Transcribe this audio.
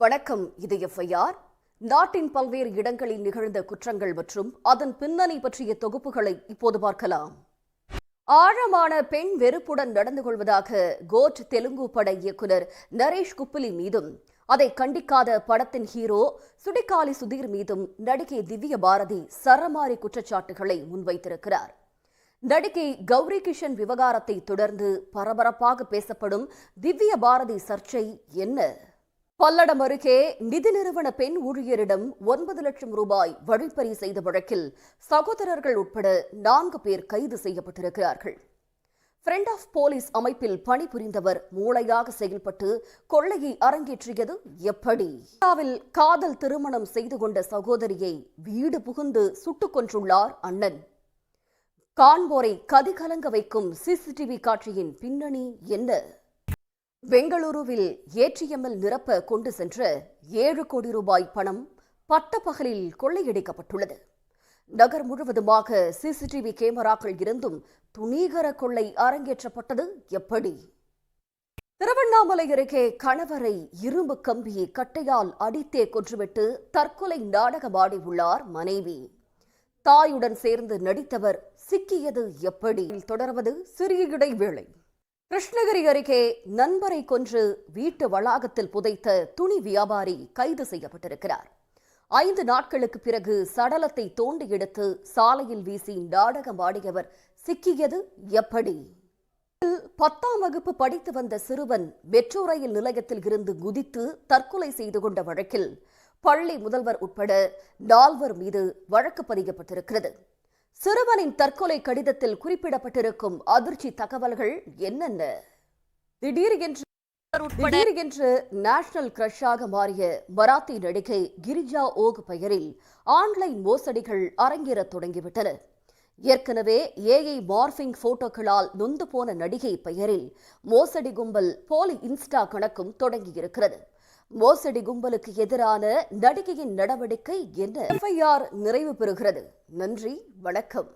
வணக்கம். இது FIR. நாட்டின் பல்வேறு இடங்களில் நிகழ்ந்த குற்றங்கள் மற்றும் அதன் பின்னணி பற்றிய தொகுப்புகளை இப்போது பார்க்கலாம். ஆழமான பெண் வெறுப்புடன் நடந்து கொள்வதாக கோட் தெலுங்கு பட இயக்குனர் நரேஷ் குப்பிலி மீதும், அதை கண்டிக்காத படத்தின் ஹீரோ சுடிகாலி சுதீர் மீதும் நடிகை திவ்ய பாரதி சரமாரி குற்றச்சாட்டுகளை முன்வைத்திருக்கிறார். நடிகை கௌரி கிஷன் விவகாரத்தை தொடர்ந்து பரபரப்பாக பேசப்படும் திவ்ய பாரதி சர்ச்சை என்ன? பல்லடம் அருகே நிதி நிறுவன பெண் ஊழியரிடம் 9 லட்சம் ரூபாய் வழிப்பறி செய்த வழக்கில் சகோதரர்கள் உட்பட 4 பேர் கைது செய்யப்பட்டிருக்கிறார்கள். ஃப்ரெண்ட் ஆஃப் போலீஸ் அமைப்பில் பணிபுரிந்தவர் மூளையாக செயல்பட்டு கொள்ளையை அரங்கேற்றியது எப்படி? காதல் திருமணம் செய்து கொண்ட சகோதரியை வீடு புகுந்து சுட்டுக் கொன்றுள்ளார் அண்ணன். காண்போரை கதிகலங்க வைக்கும் CCTV காட்சியின் பின்னணி என்ன? பெங்களூருவில் ATMல் நிரப்ப கொண்டு சென்ற 7 கோடி ரூபாய் பணம் பட்டப்பகலில் கொள்ளையடிக்கப்பட்டுள்ளது. நகர் முழுவதுமாக CCTV கேமராக்கள் இருந்தும் துணிகர கொள்ளை அரங்கேற்றப்பட்டது எப்படி? திருவண்ணாமலை அருகே கணவரை இரும்பு கம்பி கட்டையால் அடித்தே கொன்றுவிட்டு தற்கொலை நாடகமாடியுள்ளார் மனைவி. தாயுடன் சேர்ந்து நடித்தவர் சிக்கியது எப்படி? தொடர்வது சிறிய இடைவேளை. கிருஷ்ணகிரி அருகே நண்பரை கொன்று வீட்டு வளாகத்தில் புதைத்த துணி வியாபாரி கைது செய்யப்பட்டிருக்கிறார். 5 நாட்களுக்கு பிறகு சடலத்தை தோண்டி எடுத்து சாலையில் வீசி நாடகமாடியவர் சிக்கியது எப்படி? 10ஆம் வகுப்பு படித்து வந்த சிறுவன் மெட்ரோ ரயில் நிலையத்தில் இருந்து குதித்து தற்கொலை செய்து கொண்ட வழக்கில் பள்ளி முதல்வர் உட்பட 4 மீது வழக்கு பதியப்பட்டிருக்கிறது. சிறுவனின் தற்கொலை கடிதத்தில் குறிப்பிடப்பட்டிருக்கும் அதிர்ச்சி தகவல்கள் என்னென்ன? திடீரென்று நேஷனல் கிரஷாக மாறிய மராத்தி நடிகை கிரிஜா ஓக் பெயரில் ஆன்லைன் மோசடிகள் அரங்கேற தொடங்கிவிட்டன. ஏற்கனவே AI மார்பிங் போட்டோக்களால் நொந்து போன நடிகை பெயரில் மோசடி கும்பல் போலி இன்ஸ்டா கணக்கும் தொடங்கியிருக்கிறது. மோசடி கும்பலுக்கு எதிரான நடிகையின் நடவடிக்கை என்ன? FIR நிறைவு பெறுகிறது. நன்றி, வணக்கம்.